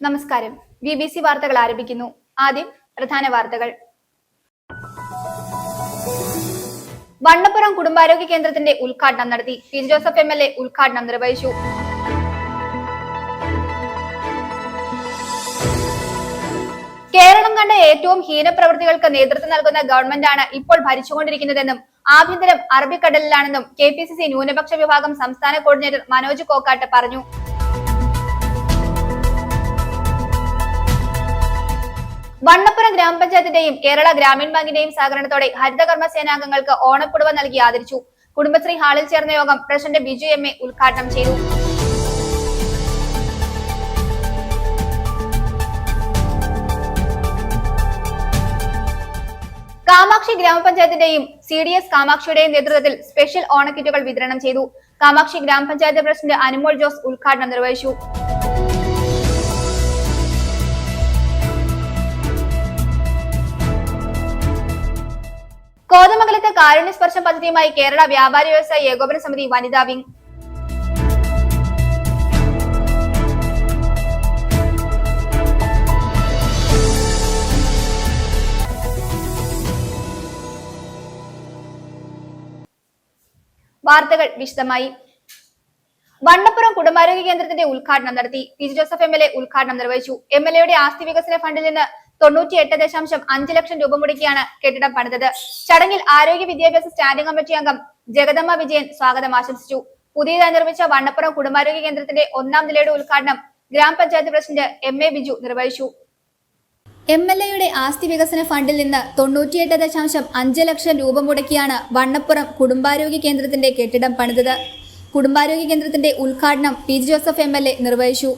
നമസ്കാരം. BBC വാർത്തകൾ ആരംഭിക്കുന്നു. ആദ്യം പ്രധാന വാർത്തകൾ. വണ്ണപ്പുറം കുടുംബാരോഗ്യ കേന്ദ്രത്തിന്റെ ഉദ്ഘാടനം നടത്തി. പി ജോസഫ് MLA ഉദ്ഘാടനം നിർവഹിച്ചു. കേരളം കണ്ട ഏറ്റവും ഹീനപ്രവൃത്തികൾക്ക് നേതൃത്വം നൽകുന്ന ഗവൺമെന്റാണ് ഇപ്പോൾ ഭരിച്ചുകൊണ്ടിരിക്കുന്നതെന്നും ആഭ്യന്തരം അറബിക്കടലിലാണെന്നും KPCC ന്യൂനപക്ഷ വിഭാഗം സംസ്ഥാന കോർഡിനേറ്റർ മനോജ് കോക്കാട്ട് പറഞ്ഞു. വണ്ണപ്പുറം ഗ്രാമപഞ്ചായത്തിന്റെയും കേരള ഗ്രാമീൺ ബാങ്കിന്റെയും സഹകരണത്തോടെ ഹരിതകർമ്മ സേനാംഗങ്ങൾക്ക് ഓണപ്പുടവ നൽകി ആദരിച്ചു. കുടുംബശ്രീ ഹാളിൽ ചേർന്ന യോഗം പ്രസിഡന്റ് ബിജു MA ഉദ്ഘാടനം ചെയ്തു. കാമാക്ഷി ഗ്രാമപഞ്ചായത്തിന്റെയും CDS കാമാക്ഷിയുടെയും നേതൃത്വത്തിൽ സ്പെഷ്യൽ ഓണക്കിറ്റുകൾ വിതരണം ചെയ്തു. കാമാക്ഷി ഗ്രാമപഞ്ചായത്ത് പ്രസിഡന്റ് അനുമോൾ ജോസ് ഉദ്ഘാടനം നിർവഹിച്ചു. കോതമംഗലത്ത് കാരുണ്യസ്പർശം പദ്ധതിയുമായി കേരള വ്യാപാരി വ്യവസായ ഏകോപന സമിതി വനിതാ വിംഗ്. വാർത്തകൾ വിശദമായി. വണ്ണപ്പുറം കുടുംബാരോഗ്യ കേന്ദ്രത്തിന്റെ ഉദ്ഘാടനം നടത്തി. പി ജോസഫ് MLA ഉദ്ഘാടനം നിർവഹിച്ചു. MLAയുടെ ആസ്തി വികസന ഫണ്ടിൽ നിന്ന് 98.5 ലക്ഷം രൂപ മുടക്കിയാണ് കെട്ടിടം പണിതത്. ചടങ്ങിൽ ആരോഗ്യ വിദ്യാഭ്യാസ സ്റ്റാൻഡിംഗ് കമ്മിറ്റി അംഗം ജഗദമ്മ വിജയൻ സ്വാഗതം ആശംസിച്ചു. പുതിയതായി നിർമ്മിച്ച വണ്ണപ്പുറം കുടുംബാരോഗ്യ കേന്ദ്രത്തിന്റെ 1ാം നിലയുടെ ഉദ്ഘാടനം ഗ്രാമപഞ്ചായത്ത് പ്രസിഡന്റ് MA ബിജു നിർവഹിച്ചു. MLAയുടെ ആസ്തി വികസന ഫണ്ടിൽ നിന്ന് 98.5 ലക്ഷം രൂപ മുടക്കിയാണ് വണ്ണപ്പുറം കുടുംബാരോഗ്യ കേന്ദ്രത്തിന്റെ കെട്ടിടം പണിതത്. കുടുംബാരോഗ്യ കേന്ദ്രത്തിന്റെ ഉദ്ഘാടനം പി ജോസഫ് MLA നിർവഹിച്ചു.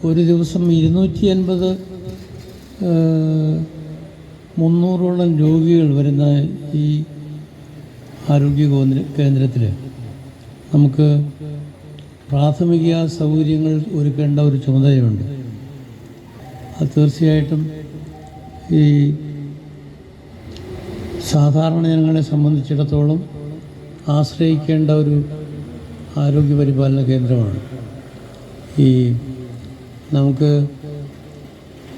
ഒരു ദിവസം 280 300ഓളം രോഗികൾ വരുന്ന ഈ ആരോഗ്യ കേന്ദ്രത്തിൽ നമുക്ക് പ്രാഥമിക സൗകര്യങ്ങൾ ഒരുക്കേണ്ട ഒരു ചുമതലയുണ്ട്. അത് തീർച്ചയായിട്ടും ഈ സാധാരണ ജനങ്ങളെ സംബന്ധിച്ചിടത്തോളം ആശ്രയിക്കേണ്ട ഒരു ആരോഗ്യ പരിപാലന കേന്ദ്രമാണ്. ഈ നമുക്ക്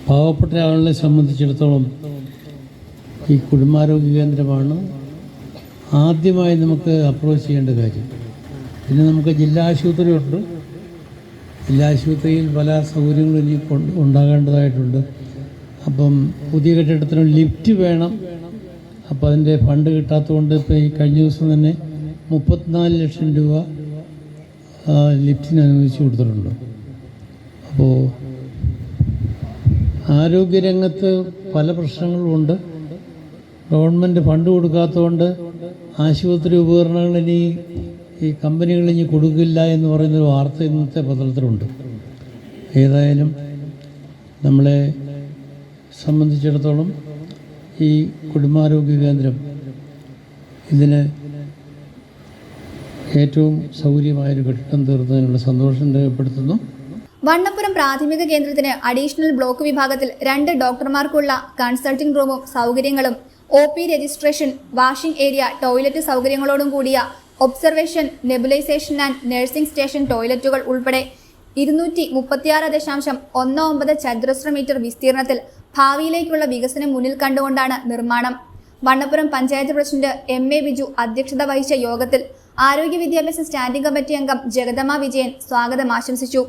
പാവപ്പെട്ട ആളുകളെ സംബന്ധിച്ചിടത്തോളം ഈ കുടുംബാരോഗ്യ കേന്ദ്രമാണ് ആദ്യമായി നമുക്ക് അപ്രോച്ച് ചെയ്യേണ്ട കാര്യം. പിന്നെ നമുക്ക് ജില്ലാ ആശുപത്രിയുണ്ട്. ജില്ലാ ആശുപത്രിയിൽ പല സൗകര്യങ്ങളും ഇനി ഉണ്ടാകേണ്ടതായിട്ടുണ്ട്. അപ്പം പുതിയ കെട്ടിടത്തിന് ലിഫ്റ്റ് വേണം. അപ്പോൾ അതിൻ്റെ ഫണ്ട് കിട്ടാത്തതുകൊണ്ട് ഇപ്പോൾ ഈ കഴിഞ്ഞ ദിവസം തന്നെ 34 ലക്ഷം രൂപ ലിഫ്റ്റിന് അനുവദിച്ചു കൊടുത്തിട്ടുണ്ട്. അപ്പോൾ ആരോഗ്യരംഗത്ത് പല പ്രശ്നങ്ങളുമുണ്ട്. ഗവൺമെൻറ് ഫണ്ട് കൊടുക്കാത്തതുകൊണ്ട് ആശുപത്രി ഉപകരണങ്ങൾ ഇനി ഈ കമ്പനികൾ ഇനി കൊടുക്കില്ല എന്ന് പറയുന്നൊരു വാർത്ത ഇന്നത്തെ പത്രത്തിലുണ്ട്. ഏതായാലും നമ്മളെ സംബന്ധിച്ചിടത്തോളം ഈ കുടുംബാരോഗ്യ കേന്ദ്രം ഇതിന് ഏറ്റവും സൗകര്യമായൊരു കെട്ടിടം തീർന്നതിനുള്ള സന്തോഷം രേഖപ്പെടുത്തുന്നു. വണ്ണപ്പുറം പ്രാഥമിക കേന്ദ്രത്തിന് അഡീഷണൽ ബ്ലോക്ക് വിഭാഗത്തിൽ 2 ഡോക്ടർമാർക്കുള്ള കൺസൾട്ടിംഗ് റൂമും സൗകര്യങ്ങളും OP registration, washing area, toilet സൗകര്യങ്ങളോടും കൂടിയ observation, nebulisation and nursing station ടോയ്ലറ്റുകൾ ഉൾപ്പെടെ 236.19 ചതുരശ്ര മീറ്റർ വിസ്തീർണത്തിൽ ഭാവിയിലേക്കുള്ള വികസനം മുന്നിൽ കണ്ടുകൊണ്ടാണ് നിർമ്മാണം. വണ്ണപ്പുറം പഞ്ചായത്ത് പ്രസിഡന്റ് MA ബിജു അധ്യക്ഷത വഹിച്ച യോഗത്തിൽ ആരോഗ്യ വിദ്യാഭ്യാസ സ്റ്റാൻഡിംഗ് കമ്മിറ്റി അംഗം ജഗദമ്മ വിജയൻ സ്വാഗതം ആശംസിച്ചു.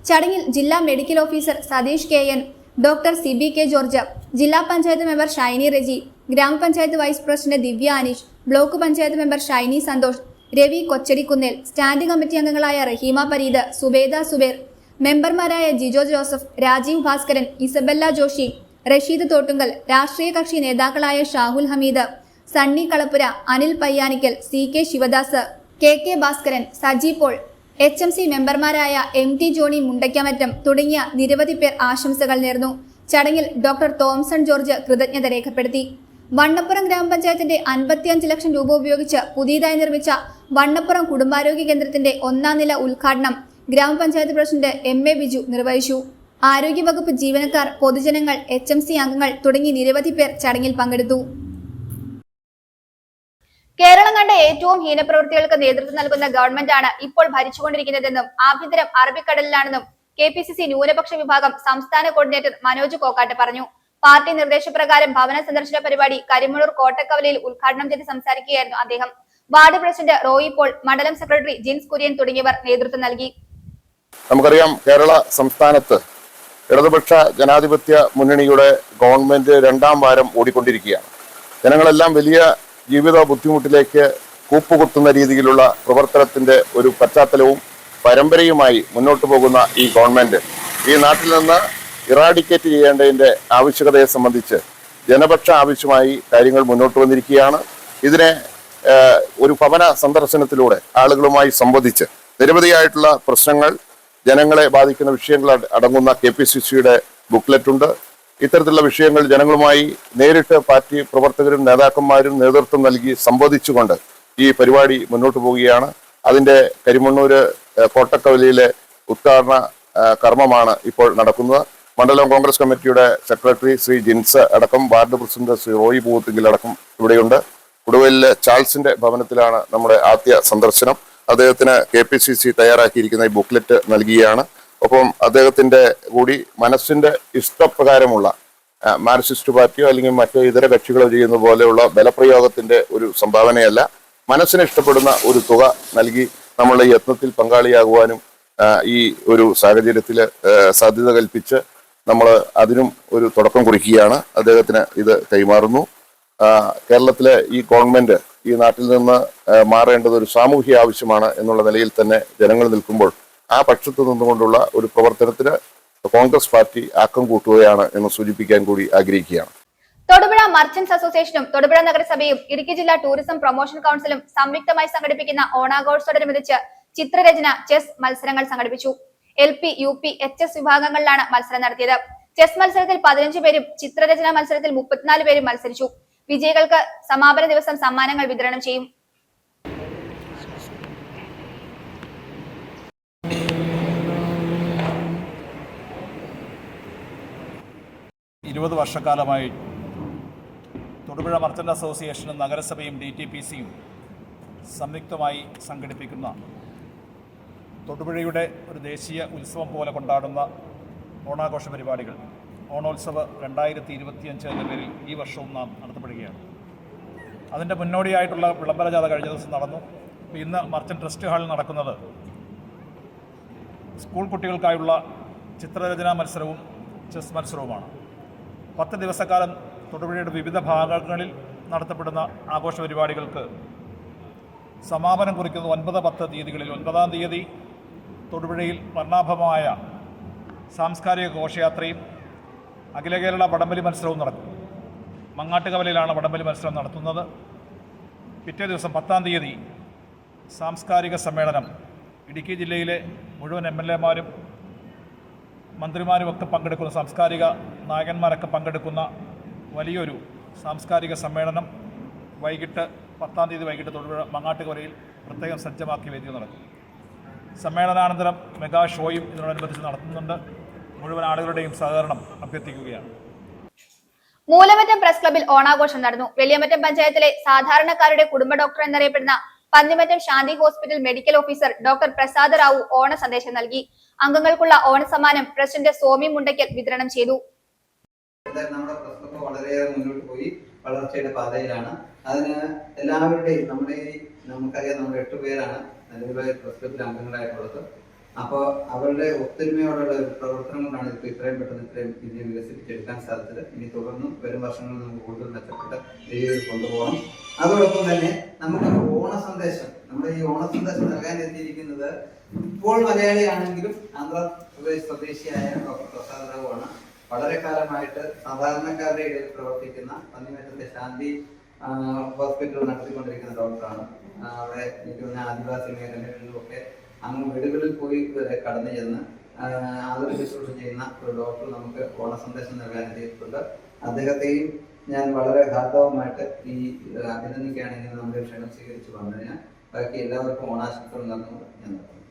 ചടങ്ങിൽ ജില്ലാ medical officer Satheesh KN, doctor CB K George, ജില്ലാ പഞ്ചായത്ത് മെമ്പർ ഷൈനി റെജി, ഗ്രാമപഞ്ചായത്ത് vice president Divya Aneesh, block panchayat member Shiny Santhosh, Ravi Kochadikkunnel, standing committee അംഗങ്ങളായ റഹീമ പരീദ്, സുബേദ സുബേർ, മെമ്പർമാരായ ജിജോ ജോസഫ്, രാജീവ് ഭാസ്കരൻ, ഇസബെല്ല ജോഷി, റഷീദ് തോട്ടുങ്കൽ, രാഷ്ട്രീയ കക്ഷി നേതാക്കളായ Shahul Hameed, Sunny Kalappura, Anil Payyanikkal, CK Sivadas, KK Bhaskaran, Saji Paul, HMC മെമ്പർമാരായ MT ജോണി മുണ്ടയ്ക്കമറ്റം തുടങ്ങിയ നിരവധി പേർ ആശംസകൾ നേർന്നു. ചടങ്ങിൽ ഡോക്ടർ തോംസൺ ജോർജ് കൃതജ്ഞത രേഖപ്പെടുത്തി. വണ്ണപ്പുറം ഗ്രാമപഞ്ചായത്തിന്റെ 55 ലക്ഷം രൂപ ഉപയോഗിച്ച് പുതിയതായി നിർമ്മിച്ച വണ്ണപ്പുറം കുടുംബാരോഗ്യ കേന്ദ്രത്തിന്റെ 1ാം നില ഉദ്ഘാടനം ഗ്രാമപഞ്ചായത്ത് പ്രസിഡന്റ് MA ബിജു നിർവഹിച്ചു. ആരോഗ്യവകുപ്പ് ജീവനക്കാർ, പൊതുജനങ്ങൾ, HMC അംഗങ്ങൾ തുടങ്ങി നിരവധി പേർ ചടങ്ങിൽ പങ്കെടുത്തു. കേരളം കണ്ട ഏറ്റവും ഹീനപ്രവൃത്തികൾക്ക് നേതൃത്വം നൽകുന്ന ഗവൺമെന്റാണ് ഇപ്പോൾ ഭരിച്ചുകൊണ്ടിരിക്കുന്നതെന്നും ആഭ്യന്തരം അറബിക്കടലിലാണെന്നും KPCC ന്യൂനപക്ഷ വിഭാഗം സംസ്ഥാന കോർഡിനേറ്റർ മനോജ് കോക്കാട്ട് പറഞ്ഞു. പാർട്ടി നിർദ്ദേശപ്രകാരം ഭവന സന്ദർശന പരിപാടി കരിമണൂർ കോട്ടക്കവലയിൽ ഉദ്ഘാടനം ചെയ്ത് സംസാരിക്കുകയായിരുന്നു അദ്ദേഹം. വാർഡ് പ്രസിഡന്റ് റോയി പോൾ, മണ്ഡലം സെക്രട്ടറി ജിൻസ് കുര്യൻ തുടങ്ങിയവർ നേതൃത്വം നൽകി. നമുക്കറിയാം, കേരള സംസ്ഥാനത്ത് ഇടതുപക്ഷ ജനാധിപത്യ മുന്നണിയുടെ ഗവൺമെന്റ് 2ാം വാരം ഓടിക്കൊണ്ടിരിക്കുകയാണ്. ജനങ്ങളെല്ലാം വലിയ ജീവിത ബുദ്ധിമുട്ടിലേക്ക് കൂപ്പുകുത്തുന്ന രീതിയിലുള്ള പ്രവർത്തനത്തിന്റെ ഒരു പശ്ചാത്തലവും പരമ്പരയുമായി മുന്നോട്ട് പോകുന്ന ഈ ഗവൺമെന്റ് ഈ നാട്ടിൽ നിന്ന് ഇറാഡിക്കേറ്റ് ചെയ്യേണ്ടതിന്റെ ആവശ്യകതയെ സംബന്ധിച്ച് ജനപക്ഷ ആവശ്യമായി കാര്യങ്ങൾ മുന്നോട്ട് വന്നിരിക്കുകയാണ്. ഇതിനെ ഒരു ഭവന സന്ദർശനത്തിലൂടെ ആളുകളുമായി സംവദിച്ച് നിരവധിയായിട്ടുള്ള പ്രശ്നങ്ങൾ, ജനങ്ങളെ ബാധിക്കുന്ന വിഷയങ്ങൾ അടങ്ങുന്ന KPCCയുടെ ബുക്ക്ലെറ്റ് ഉണ്ട്. ഇത്തരത്തിലുള്ള വിഷയങ്ങൾ ജനങ്ങളുമായി നേരിട്ട് പാർട്ടി പ്രവർത്തകരും നേതാക്കന്മാരും നേതൃത്വം നൽകി സംവദിച്ചുകൊണ്ട് ഈ പരിപാടി മുന്നോട്ട് പോവുകയാണ്. അതിന്റെ കരിമണ്ണൂര് കോട്ടക്കവലയിലെ ഉദ്ഘാടന കർമ്മമാണ് ഇപ്പോൾ നടക്കുന്നത്. മണ്ഡലം കോൺഗ്രസ് കമ്മിറ്റിയുടെ സെക്രട്ടറി ശ്രീ ജിൻസ് അടക്കം, വാർഡ് പ്രസിഡന്റ് ശ്രീ റോയി പൂവത്തിങ്കിൽ അടക്കം ഇവിടെയുണ്ട്. കൊടുവലിലെ ചാൾസിന്റെ ഭവനത്തിലാണ് നമ്മുടെ ആദ്യ സന്ദർശനം. അദ്ദേഹത്തിന് KPCC തയ്യാറാക്കിയിരിക്കുന്ന ഈ ബുക്ക്ലെറ്റ് നൽകുകയാണ്. ഒപ്പം അദ്ദേഹത്തിന്റെ കൂടി മനസ്സിന്റെ ഇഷ്ടപ്രകാരമുള്ള മാർക്സിസ്റ്റ് പാർട്ടിയോ അല്ലെങ്കിൽ മറ്റോ ഇതര കക്ഷികളോ ചെയ്യുന്ന പോലെയുള്ള ബലപ്രയോഗത്തിന്റെ ഒരു സംഭാവനയല്ല, മനസ്സിന് ഇഷ്ടപ്പെടുന്ന ഒരു തുക നൽകി നമ്മളുടെ യത്നത്തിൽ പങ്കാളിയാകുവാനും ഈ ഒരു സാഹചര്യത്തിൽ സാധ്യത കൽപ്പിച്ച് നമ്മൾ അതിനും ഒരു തുടക്കം കുറിക്കുകയാണ്. അദ്ദേഹത്തിന് ഇത് കൈമാറുന്നു. കേരളത്തിലെ ഈ ഗവൺമെന്റ് ഈ നാട്ടിൽ നിന്ന് മാറേണ്ടത് ഒരു സാമൂഹ്യ ആവശ്യമാണ് എന്നുള്ള നിലയിൽ തന്നെ ജനങ്ങൾ നിൽക്കുമ്പോൾ ആ പക്ഷത്ത് നിന്നുകൊണ്ടുള്ള ഒരു പ്രവർത്തനത്തിന് കോൺഗ്രസ് പാർട്ടി ആക്കം കൂട്ടുകയാണ് എന്ന് സൂചിപ്പിക്കാൻ കൂടി ആഗ്രഹിക്കുകയാണ്. തൊടുപുഴ മർച്ചന്റ്സ് അസോസിയേഷനും തൊടുപുഴ നഗരസഭയും ഇടുക്കി ജില്ലാ ടൂറിസം പ്രൊമോഷൻ കൗൺസിലും സംയുക്തമായി സംഘടിപ്പിക്കുന്ന ഓണാഘോഷത്തോടനുബന്ധിച്ച് ചിത്രരചന, ചെസ് മത്സരങ്ങൾ സംഘടിപ്പിച്ചു. LP, UP, HS വിഭാഗങ്ങളിലാണ് മത്സരം നടത്തിയത്. ചെസ് മത്സരത്തിൽ 15 പേരും ചിത്രരചന മത്സരത്തിൽ 34 പേരും മത്സരിച്ചു. വിജയികൾക്ക് സമാപന ദിവസം സമ്മാനങ്ങൾ വിതരണം ചെയ്യും. വർഷക്കാലമായി തൊടുപുഴ മർച്ചന്റ് അസോസിയേഷനും നഗരസഭയും DTPCയും സംയുക്തമായി സംഘടിപ്പിക്കുന്ന തൊടുപുഴയുടെ ഒരു ദേശീയ ഉത്സവം പോലെ കൊണ്ടാടുന്ന ഓണാഘോഷ പരിപാടികൾ ഓണോത്സവ് 2025 എന്ന പേരിൽ ഈ വർഷവും നാം നടത്തപ്പെടുകയാണ്. അതിൻ്റെ മുന്നോടിയായിട്ടുള്ള വിളംബര ജാഥ കഴിഞ്ഞ ദിവസം നടന്നു. ഇന്ന് മർച്ചന്റ് ട്രസ്റ്റ് ഹാളിൽ നടക്കുന്നത് സ്കൂൾ കുട്ടികൾക്കായുള്ള ചിത്രരചനാ മത്സരവും ചെസ് മത്സരവുമാണ്. 10 ദിവസക്കാലം തൊടുപുഴയുടെ വിവിധ ഭാഗങ്ങളിൽ നടത്തപ്പെടുന്ന ആഘോഷ പരിപാടികൾക്ക് സമാപനം കുറിക്കുന്ന 9, 10 തീയതികളിൽ 9-ാം തീയതി തൊടുപുഴയിൽ വർണ്ണാഭമായ സാംസ്കാരിക ഘോഷയാത്രയും അഖില കേരള വടംവലി മത്സരവും നടക്കും. മങ്ങാട്ടുകവലയിലാണ് വടംവലി മത്സരം നടത്തുന്നത്. പിറ്റേ ദിവസം 10-ാം തീയതി സാംസ്കാരിക സമ്മേളനം, ഇടുക്കി ജില്ലയിലെ മുഴുവൻ MLAമാരും മന്ത്രിമാരുമൊക്കെ പങ്കെടുക്കുന്ന, സാംസ്കാരിക നായകന്മാരൊക്കെ പങ്കെടുക്കുന്ന വലിയൊരു സാംസ്കാരിക സമ്മേളനം വൈകിട്ട് 10-ാം തീയതി വൈകിട്ട് തൊടുപുഴ മങ്ങാട്ടുകവലയിൽ പ്രത്യേകം സജ്ജമാക്കിയ വേദിയിൽ നടക്കും. സമ്മേളനാനന്തരം മെഗാ ഷോയും ഇതിനോടനുബന്ധിച്ച് നടത്തുന്നുണ്ട്. മുഴുവൻ ആളുകളുടെയും സഹകരണം അഭ്യർത്ഥിക്കുകയാണ്. മൂലമറ്റം പ്രസ് ക്ലബിൽ ഓണാഘോഷം നടന്നു. വലിയമറ്റം പഞ്ചായത്തിലെ സാധാരണക്കാരുടെ കുടുംബ ഡോക്ടർ എന്നറിയപ്പെടുന്ന Pannimattam Shanthi hospital medical officer doctor Prasad Rao ഓണ സന്ദേശം നൽകി. അംഗങ്ങൾക്കുള്ള ഓണസമ്മാനം പ്രസിഡന്റ് സോമി മുണ്ടയ്ക്കൽ വിതരണം ചെയ്തു. നമ്മുടെ പ്രസ് ക്ലബ് വളരെയേറെ മുന്നോട്ട് പോയി വളർച്ചയുടെ പാതയിലാണ്. അതിന് എല്ലാവരുടെയും നമുക്കറിയാം, നമ്മൾ 8 പേരാണ് നിലവിലെ പ്രസ് ക്ലബിൽ അംഗങ്ങളായിട്ടുള്ളത്. അപ്പോൾ അവരുടെ ഒത്തൊരുമയോടുള്ള ഒരു പ്രവർത്തനം കൊണ്ടാണ് ഇപ്പോൾ ഇത്രയും പെട്ടെന്ന് ഇതിനെ വികസിപ്പിച്ചെടുക്കാൻ സാധിച്ചത്. ഇനി തുടർന്നും വരും വർഷങ്ങളിൽ നമുക്ക് കൂടുതൽ മെച്ചപ്പെട്ട രീതിയിൽ കൊണ്ടുപോകണം. അതോടൊപ്പം തന്നെ നമുക്കൊരു ഓണ സന്ദേശം, നമ്മുടെ ഈ ഓണ സന്ദേശം നൽകാൻ എത്തിയിരിക്കുന്നത് ഇപ്പോൾ മലയാളിയാണെങ്കിലും ആന്ധ്രാപ്രദേശ് സ്വദേശിയായ ഡോക്ടർ പ്രസാദ് റാവു ആണ്. വളരെ കാലമായിട്ട് സാധാരണക്കാരുടെ ഇടയിൽ പ്രവർത്തിക്കുന്ന പന്നിമറ്റത്തെ ശാന്തി ഹോസ്പിറ്റൽ നടത്തിക്കൊണ്ടിരിക്കുന്ന ഡോക്ടറാണ്. അവിടെ എനിക്ക് ആദിവാസി മേഖലകളിലുമൊക്കെ അങ്ങ് വീടുകളിൽ പോയി കടന്നു ചെന്ന് ആതുര ശുശ്രൂഷ ചെയ്യുന്ന ഒരു ഡോക്ടർ നമുക്ക് ഓണ സന്ദേശം നൽകാൻ എത്തിയിട്ടുണ്ട്. അദ്ദേഹത്തെയും ഞാൻ വളരെ ഹാർദവമായിട്ട് ഈ അഭിനന്ദിക്കുകയാണെങ്കിൽ നമ്മുടെ ക്ഷണം സ്വീകരിച്ചു വന്നതിന് ബാക്കി എല്ലാവർക്കും ഓണാശംസകൾ നൽകുന്നത് ഞാൻ നിർത്തുന്നു.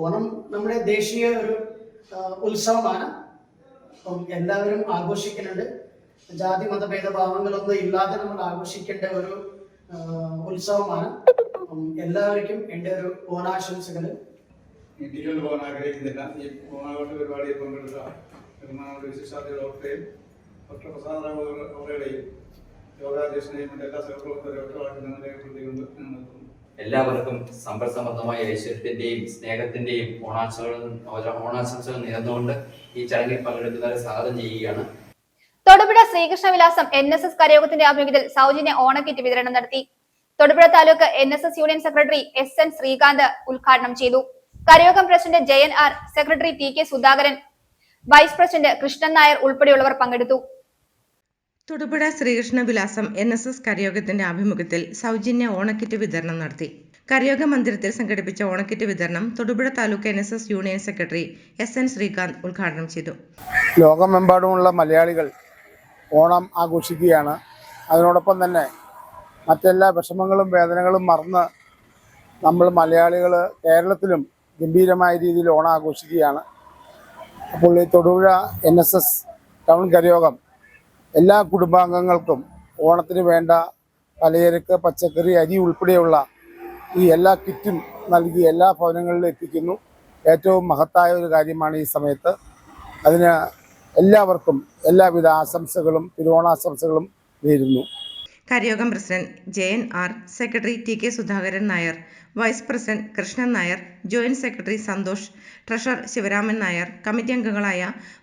ഓണം നമ്മുടെ ദേശീയ ഒരു ഉത്സവമാണ്. അപ്പം എല്ലാവരും ആഘോഷിക്കുന്നുണ്ട്. ജാതി മതഭേദഭാവങ്ങളൊന്നും ഇല്ലാതെ നമ്മൾ ആഘോഷിക്കേണ്ട ഒരു ഉത്സവമാണ്. എല്ലാവർക്കും എൻ്റെ ഒരു ഓണാശംസകൾ. നീട്ടിക്കൊണ്ട് പോകാൻ ആഗ്രഹിക്കുന്നില്ല. ഈ ഓണാഘോഷ പരിപാടിയിൽ പങ്കെടുത്ത വിശിഷ്ടാതി ഡോക്ടറെയും ഡോക്ടർ പ്രസാദ് അവരുടെയും യോഗാധ്യക്ഷനെയും എല്ലാ സഹപ്രവർത്തകരും രേഖപ്പെടുത്തിക്കൊണ്ട് ഞാൻ നിർത്തുന്നു. എല്ലാവർക്കും സമ്പൽ സമൃദ്ധമായ ഐശ്വര്യത്തിന്റെയും സ്നേഹത്തിന്റെയും ഓണാശംസകൾ നേർന്നുകൊണ്ട് ഈ ചടങ്ങിൽ പങ്കെടുക്കുന്നവരെ സ്വാഗതം ചെയ്യുകയാണ്. തൊടുപുഴ ശ്രീകൃഷ്ണവിലാസം NSS കരയോഗത്തിന്റെ ആഭിമുഖ്യത്തിൽ സൗജന്യ ഓണക്കിറ്റ് വിതരണം നടത്തി. Thodupuzha taluk NSS union secretary SN Sreekanth ഉദ്ഘാടനം ചെയ്തു. കരയോഗം president Jayan R, secretary TK Sudhakaran, vice president Krishnan Nair ഉൾപ്പെടെയുള്ളവർ പങ്കെടുത്തു. തൊടുപുഴ ശ്രീകൃഷ്ണവിലാസം NSS കരയോഗത്തിന്റെ ആഭിമുഖ്യത്തിൽ സൗജന്യ ഓണക്കിറ്റ് വിതരണം നടത്തി. കരയോഗ മന്ദിരത്തിൽ സംഘടിപ്പിച്ച ഓണക്കിറ്റ് വിതരണം Thodupuzha taluk NSS union secretary SN Sreekanth ഉദ്ഘാടനം ചെയ്തു. ലോകമെമ്പാടുമുള്ള മലയാളികൾ ഓണം ആഘോഷിക്കുകയാണ്. അതിനോടൊപ്പം തന്നെ മറ്റെല്ലാ വിഷമങ്ങളും വേദനകളും മറന്ന് നമ്മൾ മലയാളികൾ കേരളത്തിലും ഗംഭീരമായ രീതിയിൽ ഓണം ആഘോഷിക്കുകയാണ്. അപ്പോൾ ഈ തൊടുപുഴ NSS ടൗൺ കരയോഗം എല്ലാ കുടുംബാംഗങ്ങൾക്കും ഓണത്തിന് വേണ്ട പലചരക്ക്, പച്ചക്കറി, അരി ഉൾപ്പെടെയുള്ള ഈ എല്ലാ കിറ്റും നൽകി എല്ലാ ഭവനങ്ങളിലും എത്തിക്കുന്നു. ഏറ്റവും മഹത്തായ ഒരു കാര്യമാണ് ഈ സമയത്ത്. അതിന് എല്ലാവർക്കും എല്ലാവിധ ആശംസകളും തിരുവോണാശംസകളും നേരുന്നു. കരയോഗം president Jayan R, secretary TK Sudhakaran Nair, vice president Krishnan Nair, joint secretary Santhosh, treasurer Sivaraman Nair, committee അംഗങ്ങളായ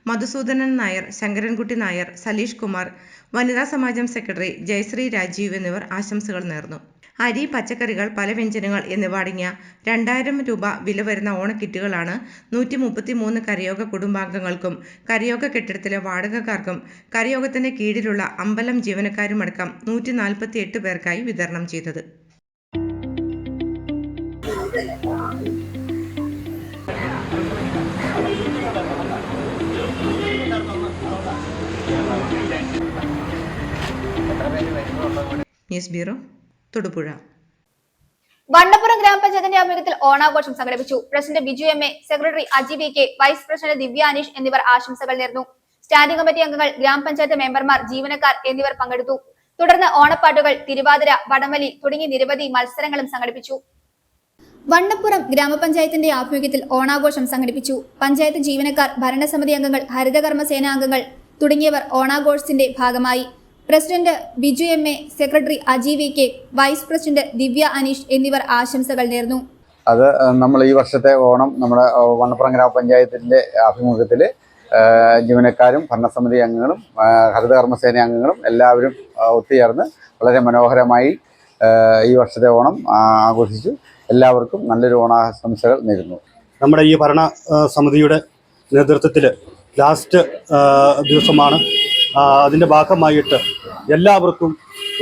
മധുസൂദനൻ നായർ, ശങ്കരൻകുട്ടി നായർ, സലീഷ് കുമാർ, വനിതാ സമാജം സെക്രട്ടറി ജയശ്രീ രാജീവ് എന്നിവർ ആശംസകൾ നേർന്നു. അരി, പച്ചക്കറികൾ, പലവ്യഞ്ജനങ്ങൾ എന്നിവ അടങ്ങിയ 2000 രൂപ വില വരുന്ന ഓണക്കിറ്റുകളാണ് 133 കരയോഗ കുടുംബാംഗങ്ങൾക്കും കരയോഗ കെട്ടിടത്തിലെ വാടകക്കാർക്കും കരയോഗത്തിന്റെ കീഴിലുള്ള അമ്പലം ജീവനക്കാരുമടക്കം 148 പേർക്കായി വിതരണം ചെയ്തത്. News bureau, Thodupuzha. വണ്ണപ്പുറം ഗ്രാമപഞ്ചായത്തിന്റെ ആഭിമുഖ്യത്തിൽ ഓണാഘോഷം സംഘടിപ്പിച്ചു. President Biju MA, secretary Aji BK, vice president Divya Aneesh എന്നിവർ ആശംസകൾ നേർന്നു. സ്റ്റാൻഡിംഗ് കമ്മിറ്റി അംഗങ്ങൾ, ഗ്രാമപഞ്ചായത്ത് മെമ്പർമാർ, ജീവനക്കാർ എന്നിവർ പങ്കെടുത്തു. തുടർന്ന് ഓണപ്പാട്ടുകൾ, തിരുവാതിര, വടംവലി തുടങ്ങി നിരവധി മത്സരങ്ങളും സംഘടിപ്പിച്ചു. വണ്ണപ്പുറം ഗ്രാമപഞ്ചായത്തിന്റെ ആഭിമുഖ്യത്തിൽ ഓണാഘോഷം സംഘടിപ്പിച്ചു. പഞ്ചായത്ത് ജീവനക്കാർ, ഭരണസമിതി അംഗങ്ങൾ, ഹരിതകർമ്മ സേനാംഗങ്ങൾ തുടങ്ങിയവർ ഓണാഘോഷത്തിന്റെ ഭാഗമായി. President Biju MA, secretary Aji BK, vice president Divya Aneesh എന്നിവർ ആശംസകൾ നേർന്നു. അത് നമ്മൾ ഈ വർഷത്തെ ഓണം നമ്മുടെ വണ്ണപ്പുറം ഗ്രാമപഞ്ചായത്തിന്റെ ആഭിമുഖ്യത്തിൽ ജീവനക്കാരും ഭരണസമിതി അംഗങ്ങളും ഹരിതകർമ്മസേന അംഗങ്ങളും എല്ലാവരും ഒത്തുചേർന്ന് വളരെ മനോഹരമായി ഈ വർഷത്തെ ഓണം ആഘോഷിച്ചു. എല്ലാവർക്കും നല്ലൊരു ഓണാശംസകൾ നേരുന്നു. നമ്മുടെ ഈ ഭരണ സമിതിയുടെ നേതൃത്വത്തിൽ ലാസ്റ്റ് ദിവസമാണ്. അതിൻ്റെ ഭാഗമായിട്ട് എല്ലാവർക്കും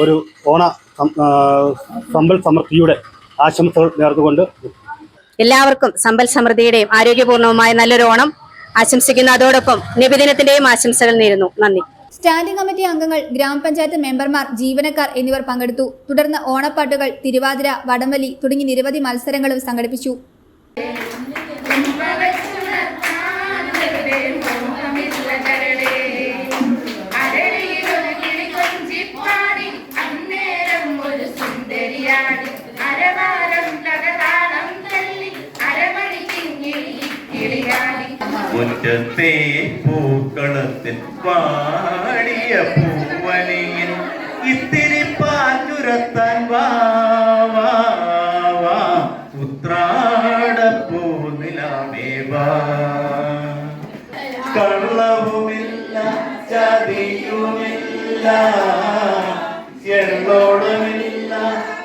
ഒരു ഓണ സമ്പൽ സമൃദ്ധിയുടെ ആശംസകൾ നേർന്നുകൊണ്ട് എല്ലാവർക്കും സമ്പൽ സമൃദ്ധിയുടെയും ആരോഗ്യപൂർണവുമായ നല്ലൊരു ഓണം ആശംസിക്കുന്നു. അതോടൊപ്പം നബിദിനത്തിന്റെയും ആശംസകൾ നേരുന്നു. നന്ദി. സ്റ്റാൻഡിംഗ് കമ്മിറ്റി അംഗങ്ങൾ, ഗ്രാമപഞ്ചായത്ത് മെമ്പർമാർ, ജീവനക്കാർ എന്നിവർ പങ്കെടുത്തു. തുടർന്ന് ഓണപ്പാട്ടുകൾ, തിരുവാതിര, വടംവലി തുടങ്ങി നിരവധി മത്സരങ്ങളും സംഘടിപ്പിച്ചു. മുറ്റത്തെ പൂക്കളത്തിൽ പാടിയ പൂവനിയിൽ ഇത്തിരി പാറ്റുരത്താൻ വാ ഉത്രാടപ്പൂ നിലാവേ വാ. കള്ളവുമില്ല, ചതിയുമില്ല, എള്ളോടമില്ല,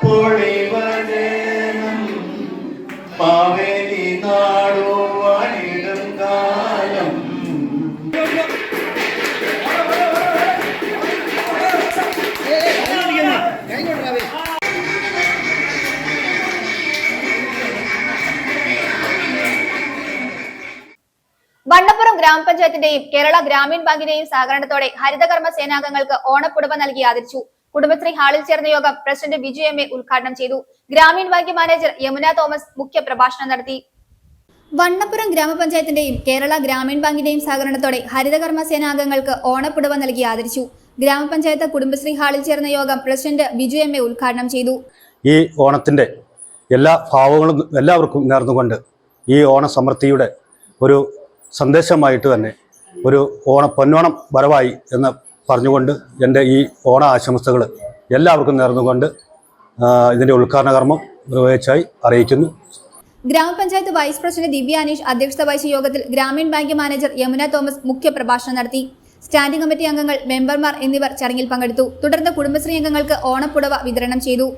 പൊളിവചനം മാവേലി നാടോ വാണിടും കാലം. ഗ്രാമപഞ്ചായത്തിന്റെയും കേരള ഗ്രാമീൺ ബാങ്കിന്റെയും സഹകരണത്തോടെ ഹരിതകർമ്മ സേനാംഗങ്ങൾക്ക് ഓണപ്പുടവ നൽകി ആദരിച്ചു. കുടുംബശ്രീ ഹാളിൽ ചേർന്ന യോഗം പ്രസിഡന്റ് ബിജു എം.എ ഉദ്ഘാടനം ചെയ്തു. Grameen bank manager Yamuna Thomas മുഖ്യ പ്രഭാഷണം നടത്തി. വണ്ണപ്പുറം ഗ്രാമപഞ്ചായത്തിന്റെയും കേരള ഗ്രാമീൺ ബാങ്കിന്റെയും സഹകരണത്തോടെ ഹരിതകർമ്മ സേനാംഗങ്ങൾക്ക് ഓണപ്പുടവ നൽകി ആദരിച്ചു. ഗ്രാമപഞ്ചായത്ത് കുടുംബശ്രീ ഹാളിൽ ചേർന്ന യോഗം പ്രസിഡന്റ് ബിജു എം.എ ഉദ്ഘാടനം ചെയ്തു. ഈ ഓണത്തിന്റെ എല്ലാ ഭാവങ്ങളും എല്ലാവർക്കും നേർന്നുകൊണ്ട് ഈ ഓണസമൃദ്ധിയുടെ ഒരു സന്ദേശമായിട്ട് തന്നെ ഒരു പൊന്നോണം വരവായി എന്ന് പറഞ്ഞുകൊണ്ട് എൻ്റെ ഈ ഓണ ആശംസകൾ എല്ലാവർക്കും നേർന്നുകൊണ്ട് ഇതിൻ്റെ ഉദ്ഘാടന കർമ്മം നിർവഹിച്ചായി അറിയിക്കുന്നു. ഗ്രാമപഞ്ചായത്ത് വൈസ് പ്രസിഡന്റ് ദിവ്യ അനീഷ് അധ്യക്ഷത വഹിച്ച യോഗത്തിൽ Grameen bank manager Yamuna Thomas മുഖ്യ പ്രഭാഷണം നടത്തി. സ്റ്റാൻഡിംഗ് കമ്മിറ്റി അംഗങ്ങൾ, മെമ്പർമാർ എന്നിവർ ചടങ്ങിൽ പങ്കെടുത്തു. തുടർന്ന് കുടുംബശ്രീ അംഗങ്ങൾക്ക് ഓണപ്പുടവ വിതരണം ചെയ്തു.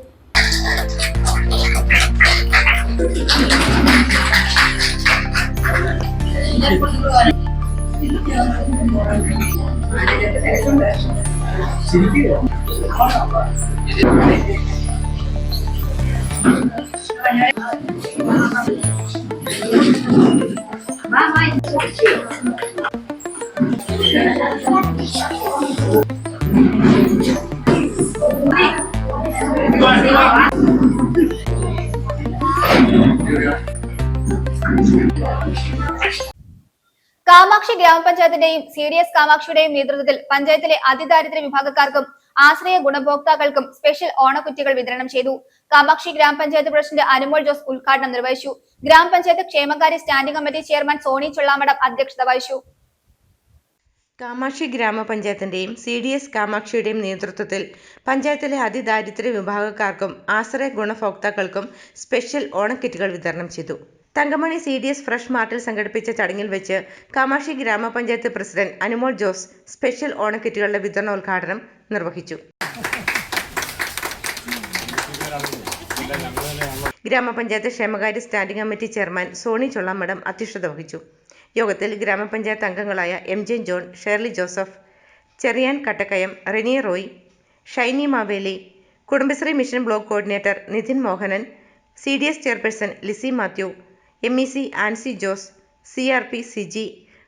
കാമാക്ഷി ഗ്രാമപഞ്ചായത്തിന്റെയും CDS കാമാക്ഷിയുടെയും നേതൃത്വത്തിൽ പഞ്ചായത്തിലെ അതിദാരിദ്ര്യ വിഭാഗക്കാർക്കും ആശ്രയ ഗുണഭോക്താക്കൾക്കും സ്പെഷ്യൽ ഓണക്കുറ്റികൾ വിതരണം ചെയ്തു. കാമാക്ഷി ഗ്രാമപഞ്ചായത്ത് പ്രസിഡന്റ് അനുമോൾ ജോസ് ഉദ്ഘാടനം നിർവഹിച്ചു. ഗ്രാമപഞ്ചായത്ത് ക്ഷേമകാര്യ standing committee chairman Sony Chullamadom അധ്യക്ഷത വഹിച്ചു. കാമാക്ഷി ഗ്രാമപഞ്ചായത്തിന്റെയും CDS കാമാക്ഷിയുടെയും നേതൃത്വത്തിൽ പഞ്ചായത്തിലെ അതിദാരിദ്ര്യ വിഭാഗക്കാർക്കും ആശ്രയ ഗുണഭോക്താക്കൾക്കും സ്പെഷ്യൽ ഓണക്കിറ്റുകൾ വിതരണം ചെയ്തു. തങ്കമണി CDS ഫ്രഷ് മാർട്ടിൽ സംഘടിപ്പിച്ച ചടങ്ങിൽ വെച്ച് Kamakshi gramapanchayat president Anumol Jose special ഓണക്കിറ്റുകളുടെ വിതരണോദ്ഘാടനം നിർവഹിച്ചു. ഗ്രാമപഞ്ചായത്ത് ക്ഷേമകാര്യ standing committee chairman Sony Chullamadom അധ്യക്ഷത വഹിച്ചു. യോഗത്തിൽ ഗ്രാമപഞ്ചായത്ത് അംഗങ്ങളായ MJ John, Shirley Joseph, Cheriyan Kattakkayam, Reni Roy, Shiny Maveli, Kudumbashree mission block coordinator Nithin Mohanan, CDS chairperson Lissy Mathew, MEC Ancy Jose, CRP Siji,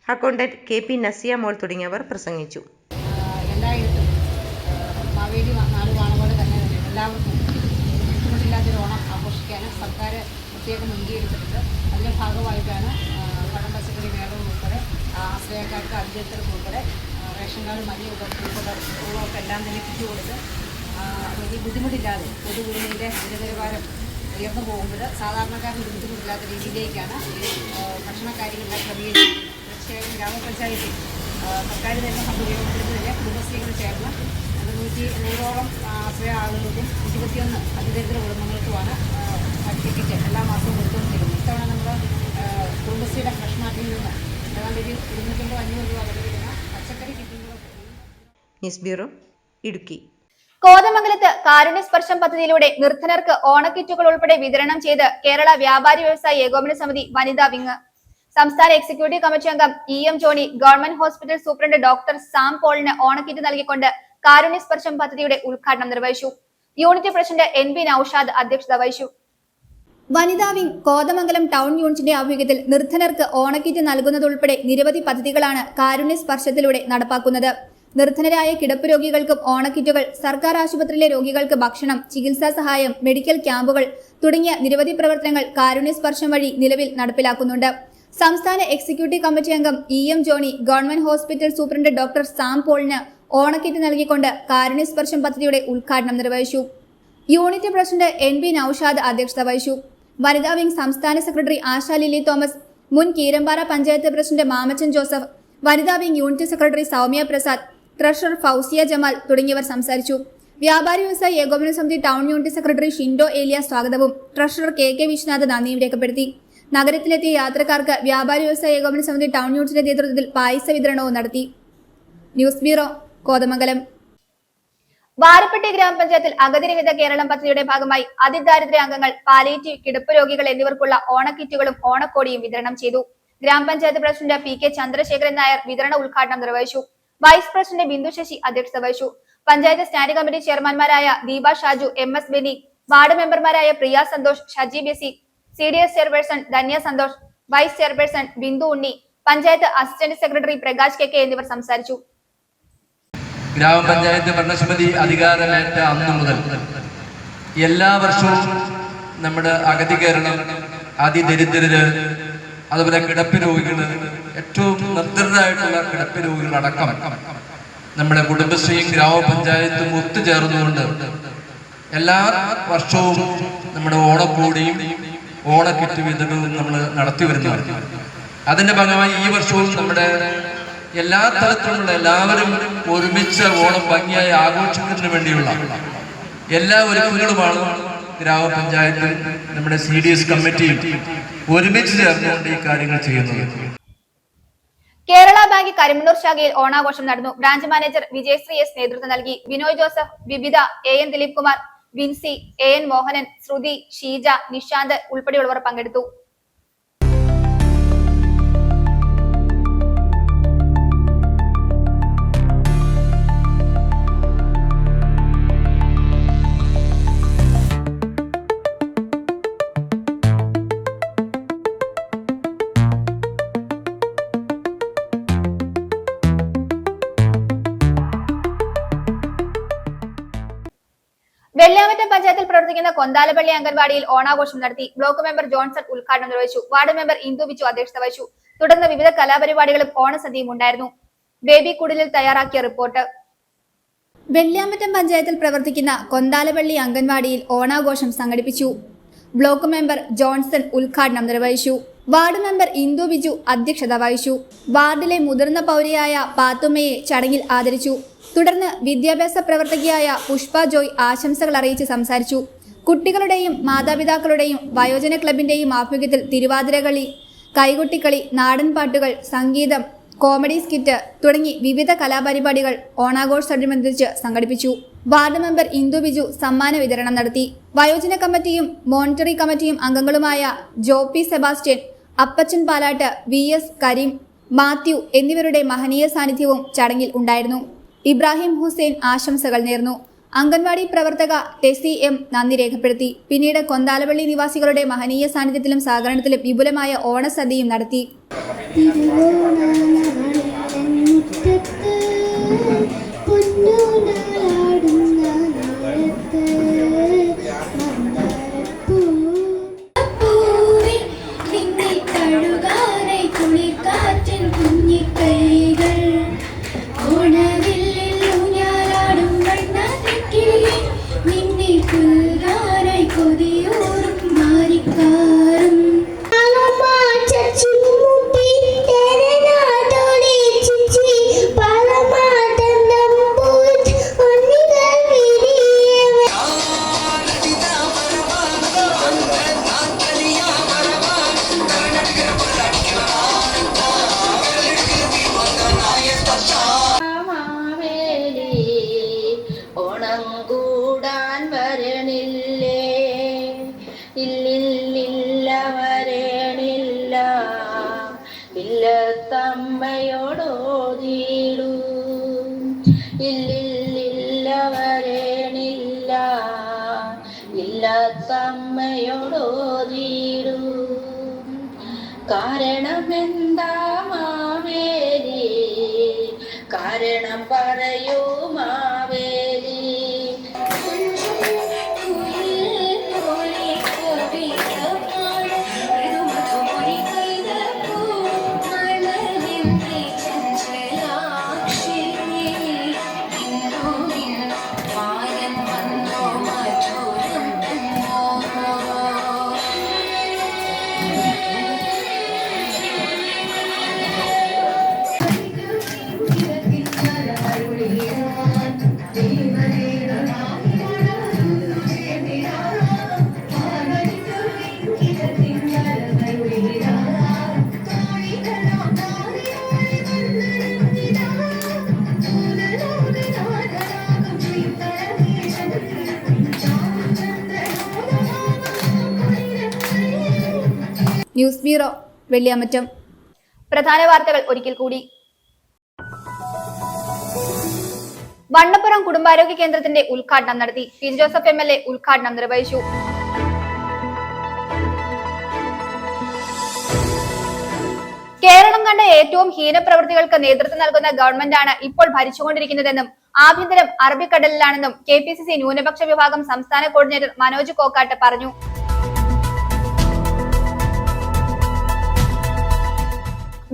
accountant KP Nasiya Mol തുടങ്ങിയവർ പ്രസംഗിച്ചു. എല്ലായിടത്തും മാവേലി നാട് കാണുപോലെ തന്നെ എല്ലാവർക്കും ബുദ്ധിമുട്ടില്ലാത്തൊരു ഓണം ആഘോഷിക്കാൻ സർക്കാർ പ്രത്യേകം മുൻകൈയെടുത്തിട്ടുണ്ട്. അതിൻ്റെ ഭാഗമായിട്ടാണ് പഴം പച്ചക്കറി മേളം ഉൾപ്പെടെ ആശ്രയക്കാർക്ക് അതിജീവിതർക്ക് ഉൾപ്പെടെ റേഷൻ കാർഡ് മഞ്ഞ ഉള്ളവർക്ക് എല്ലാം തന്നെ കിറ്റ് കൊടുത്ത് വലിയ ബുദ്ധിമുട്ടില്ലാതെ പൊതുവിപണിയുടെ നിരനിലവാരം ഉയർന്നു പോകുമ്പോൾ സാധാരണക്കാരന് ബുദ്ധിമുട്ടില്ലാത്ത രീതിയിലേക്കാണ് ഭക്ഷണ കാര്യങ്ങളെല്ലാം ക്രമീകരിച്ചത്. തീർച്ചയായും ഗ്രാമപഞ്ചായത്തിൽ സർക്കാർ തന്നെ ഉപയോഗപ്പെടുത്തുന്നില്ല. കുടുംബശ്രീകൾ ചേർന്ന് 100ഓളം ആശ്രയ ആളുകൾക്കും 21 അതിദരിദ്ര കുടുംബങ്ങൾക്കുമാണ് കിറ്റ് എല്ലാ മാസവും കൊടുത്തുകൊണ്ടിരിക്കുന്നത്. ഇത്തവണ നമ്മൾ കുടുംബശ്രീയുടെ ഫ്രഷ് മാർട്ടിൽ നിന്ന് ഏതാണ്ട് 250-500 രൂപ വില വരുന്ന പച്ചക്കറി കിറ്റുകൾ. News bureau, Idukki. കോതമംഗലത്ത് കാരുണ്യ സ്പർശം പദ്ധതിയിലൂടെ നിർധനർക്ക് ഓണക്കിറ്റുകൾ ഉൾപ്പെടെ വിതരണം ചെയ്ത് കേരള വ്യാപാരി വ്യവസായി ഏകോപന സമിതി വനിതാ വിങ്. സംസ്ഥാന എക്സിക്യൂട്ടീവ് കമ്മിറ്റി അംഗം EM Johnny government hospital superintendent doctor Sam പോളിന് ഓണക്കിറ്റ് നൽകിക്കൊണ്ട് കാരുണ്യ സ്പർശം പദ്ധതിയുടെ ഉദ്ഘാടനം നിർവഹിച്ചു. യൂണിറ്റ് പ്രസിഡന്റ് NB നൌഷാദ് അധ്യക്ഷത വഹിച്ചു. വനിതാ വിങ് കോതമംഗലം ടൗൺ യൂണിറ്റിന്റെ ആഭിമുഖ്യത്തിൽ നിർധനർക്ക് ഓണക്കിറ്റ് നൽകുന്നതുൾപ്പെടെ നിരവധി പദ്ധതികളാണ് കാരുണ്യ സ്പർശത്തിലൂടെ നടപ്പാക്കുന്നത്. നിർധനരായ കിടപ്പ് രോഗികൾക്കും ഓണക്കിറ്റുകൾ, സർക്കാർ ആശുപത്രിയിലെ രോഗികൾക്ക് ഭക്ഷണം, ചികിത്സാ സഹായം, മെഡിക്കൽ ക്യാമ്പുകൾ തുടങ്ങിയ നിരവധി പ്രവർത്തനങ്ങൾ കാരുണ്യ സ്പർശം വഴി നിലവിൽ നടപ്പിലാക്കുന്നുണ്ട്. സംസ്ഥാന എക്സിക്യൂട്ടീവ് കമ്മിറ്റി അംഗം EM Johnny government hospital superintendent doctor Sam പോളിന് ഓണക്കിറ്റ് നൽകിക്കൊണ്ട് കാരുണ്യ സ്പർശം പദ്ധതിയുടെ ഉദ്ഘാടനം നിർവഹിച്ചു. യൂണിറ്റ് പ്രസിഡന്റ് NB നൌഷാദ് അധ്യക്ഷത വഹിച്ചു. വനിതാ വിങ് സംസ്ഥാന സെക്രട്ടറി ആശ ലില്ലി തോമസ്, മുൻ കീരമ്പാറ പഞ്ചായത്ത് പ്രസിഡന്റ് മാമച്ചൻ ജോസഫ്, വനിതാ wing unit secretary Soumya Prasad, treasurer Fousiya Jamal തുടങ്ങിയവർ സംസാരിച്ചു. വ്യാപാരി വ്യവസായി ഏകോപന സമിതി ടൗൺ യൂണിറ്റ് സെക്രട്ടറി ഷിൻഡോ ഏലിയ സ്വാഗതവും ട്രഷറർ KK വിശ്വനാഥ് നന്ദിയും രേഖപ്പെടുത്തി. നഗരത്തിലെത്തിയ യാത്രക്കാർക്ക് വ്യാപാരി വ്യവസായി ഏകോപന സമിതി ടൗൺ യൂണിറ്റിന്റെ നേതൃത്വത്തിൽ പായസ വിതരണവും നടത്തി. News bureau, Kothamangalam. വാരപ്പെട്ടി ഗ്രാമപഞ്ചായത്തിൽ അഗതിരഹിത കേരളം പദ്ധതിയുടെ ഭാഗമായി അതിദാരിദ്ര്യ അംഗങ്ങൾ, പാലിയേറ്റീവ്, കിടപ്പ് രോഗികൾ എന്നിവർക്കുള്ള ഓണക്കിറ്റുകളും ഓണക്കോടിയും വിതരണം ചെയ്തു. ഗ്രാമപഞ്ചായത്ത് പ്രസിഡന്റ് PK ചന്ദ്രശേഖരൻ നായർ വിതരണ ഉദ്ഘാടനം നിർവഹിച്ചു. വൈസ് പ്രസിഡന്റ് ബിന്ദു ശശി അധ്യക്ഷത വഹിച്ചു. പഞ്ചായത്ത് സ്റ്റാൻഡിംഗ് കമ്മിറ്റി ചെയർമാൻമാരായ ദീപ ഷാജു, MS ബെനി, വാർഡ് മെമ്പർമാരായ Priya Santhosh, Shaji Besi, CDS chairperson Dhanya Santhosh, vice chairperson Bindu Unni, panchayat assistant secretary Prakash K എന്നിവർ സംസാരിച്ചു. ഗ്രാമപഞ്ചായത്ത് ഭരണസമിതി അധികാരമേറ്റ അന്നു മുതൽ എല്ലാ വർഷവും നമ്മുടെ അഗതി കേരളം, അതിദരിദ്രര്, അതുപോലെ കിടപ്പ് രോഗികള്, ഏറ്റവും നിർദ്ധരായിട്ടുള്ള കിടപ്പ് രോഗികളടക്കം നമ്മുടെ കുടുംബശ്രീയും ഗ്രാമപഞ്ചായത്തും ഒത്തുചേർന്നുകൊണ്ട് എല്ലാ വർഷവും നമ്മുടെ ഓണക്കോടിയും ഓണക്കിറ്റ് വിതരണവും നമ്മൾ നടത്തി വരുന്നതാണ്. അതിന്റെ ഭാഗമായി ഈ വർഷവും നമ്മുടെ എല്ലാ തരത്തിലുള്ള എല്ലാവരും ഒരുമിച്ച് ഓണം ഭംഗിയായി ആഘോഷിക്കുന്നതിന് വേണ്ടിയുള്ള എല്ലാ ഒരുക്കങ്ങളുമാണ് ഗ്രാമപഞ്ചായത്ത് നമ്മുടെ CDS കമ്മിറ്റിയും ഒരുമിച്ച് ചേർന്നുകൊണ്ട് ഈ കാര്യങ്ങൾ ചെയ്യുന്നത്. കേരള ബാങ്ക് കരിമണ്ണൂർ ശാഖയിൽ ഓണാഘോഷം നടന്നു. ബ്രാഞ്ച് മാനേജർ വിജയശ്രീ S നേതൃത്വം നൽകി. ബിനോയ് ജോസഫ്, വിവിധ, AN ദിലീപ് കുമാർ, വിൻസി, AN മോഹനൻ, ശ്രുതി, ഷീജ, നിഷാന്ത് ഉൾപ്പെടെയുള്ളവർ പങ്കെടുത്തു. വെള്ളിയാമറ്റം പഞ്ചായത്തിൽ പ്രവർത്തിക്കുന്ന കൊന്താലപ്പള്ളി അംഗൻവാടിയിൽ ഓണാഘോഷം നടത്തി. ബ്ലോക്ക് മെമ്പർ ജോൺസൺ ഉദ്ഘാടനം നിർവഹിച്ചു. വാർഡ് മെമ്പർ ഇന്ദു ബിച്ചു അധ്യക്ഷത വഹിച്ചു. തുടർന്ന് വിവിധ കലാപരിപാടികളും ഓണസദ്യയും ഉണ്ടായിരുന്നു. ബേബി കുടിലിൽ തയ്യാറാക്കിയ റിപ്പോർട്ട്. വെള്ളിയാമറ്റം പഞ്ചായത്തിൽ പ്രവർത്തിക്കുന്ന കൊന്താലപ്പള്ളി അംഗൻവാടിയിൽ ഓണാഘോഷം സംഘടിപ്പിച്ചു. ബ്ലോക്ക് മെമ്പർ ജോൺസൺ ഉദ്ഘാടനം നിർവഹിച്ചു. വാർഡ് മെമ്പർ ഇന്ദു ബിജു അധ്യക്ഷത വഹിച്ചു. വാർഡിലെ മുതിർന്ന പൗരയായ പാത്തുമ്മയെ ചടങ്ങിൽ ആദരിച്ചു. തുടർന്ന് വിദ്യാഭ്യാസ പ്രവർത്തകയായ പുഷ്പ ജോയ് ആശംസകൾ അറിയിച്ച് സംസാരിച്ചു. കുട്ടികളുടെയും മാതാപിതാക്കളുടെയും വയോജന ക്ലബിന്റെയും ആഭിമുഖ്യത്തിൽ തിരുവാതിരകളി, കൈകൊട്ടിക്കളി, നാടൻപാട്ടുകൾ, സംഗീതം, കോമഡി സ്കിറ്റ് തുടങ്ങി വിവിധ കലാപരിപാടികൾ ഓണാഘോഷത്തോടനുബന്ധിച്ച് സംഘടിപ്പിച്ചു. വാർഡ് മെമ്പർ ഇന്ദു ബിജു സമ്മാന വിതരണം നടത്തി. വയോജന കമ്മിറ്റിയും മോണിറ്ററി കമ്മിറ്റിയും അംഗങ്ങളുമായ ജോപി സെബാസ്റ്റ്യൻ, അപ്പച്ചൻ പാലാട്ട്, VS കരീം, മാത്യു എന്നിവരുടെ മഹനീയ സാന്നിധ്യവും ചടങ്ങിൽ ഉണ്ടായിരുന്നു. ഇബ്രാഹിം ഹുസൈൻ ആശംസകൾ നേർന്നു. അംഗൻവാടി പ്രവർത്തക ടെസി M നന്ദി രേഖപ്പെടുത്തി. പിന്നീട് കൊന്താലപ്പള്ളി നിവാസികളുടെ മഹനീയ സാന്നിധ്യത്തിലും സഹകരണത്തിലും വിപുലമായ ഓണസദ്യയും നടത്തി. തമ്മയോടോതിടൂ ഇല്ലില്ല വരേണില്ല ഇല്ലത്തമ്മയോടോതിടൂ കാരണമെന്താ മാവേലി കാരണം പറയൂ മാവേലി ന്യൂസ് ബ്യൂറോ, വെള്ളിയാമറ്റം. പ്രധാന വാർത്തകൾ ഒരിക്കൽ കൂടി. വണ്ണപ്പുറം കുടുംബാരോഗ്യ കേന്ദ്രത്തിന്റെ ഉദ്ഘാടനം നടത്തി. പി ജോസഫ് MLA ഉദ്ഘാടനം നിർവഹിച്ചു. കേരളം കണ്ട ഏറ്റവും ഹീനപ്രവൃത്തികൾക്ക് നേതൃത്വം നൽകുന്ന ഗവൺമെന്റാണ് ഇപ്പോൾ ഭരിച്ചുകൊണ്ടിരിക്കുന്നതെന്നും ആഭ്യന്തരം അറബിക്കടലിലാണെന്നും KPCC ന്യൂനപക്ഷ വിഭാഗം സംസ്ഥാന കോർഡിനേറ്റർ മനോജ് കോക്കാട്ട് പറഞ്ഞു.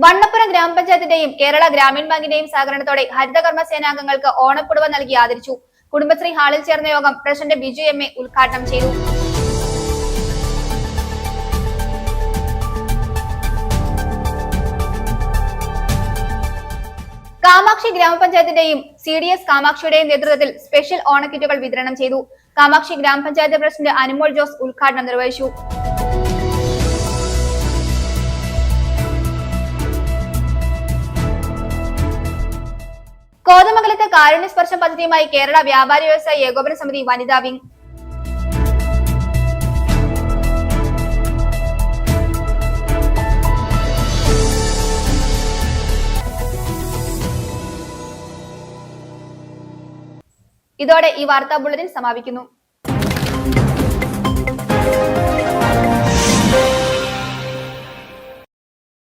വണ്ണപ്പുറം ഗ്രാമപഞ്ചായത്തിന്റെയും കേരള ഗ്രാമീൺ ബാങ്കിന്റെയും സഹകരണത്തോടെ ഹരിതകർമ്മ സേനാംഗങ്ങൾക്ക് ഓണപ്പുടവ നൽകി ആദരിച്ചു. കുടുംബശ്രീ ഹാളിൽ ചേർന്ന യോഗം പ്രസിഡന്റ് ബിജു MA ഉദ്ഘാടനം ചെയ്തു. കാമാക്ഷി ഗ്രാമപഞ്ചായത്തിന്റെയും CDS കാമാക്ഷിയുടെയും നേതൃത്വത്തിൽ സ്പെഷ്യൽ ഓണക്കിറ്റുകൾ വിതരണം ചെയ്തു. കാമാക്ഷി ഗ്രാമപഞ്ചായത്ത് പ്രസിഡന്റ് അനുമോൾ ജോസ് ഉദ്ഘാടനം നിർവഹിച്ചു. കോതമംഗലത്ത് കാരുണ്യസ്പർശം പദ്ധതിയുമായി കേരള വ്യാപാരി വ്യവസായ ഏകോപന സമിതി വനിതാ വിംഗ്. ഇതോടെ ഈ വാർത്താ ബുള്ളറ്റിൻ സമാപിക്കുന്നു.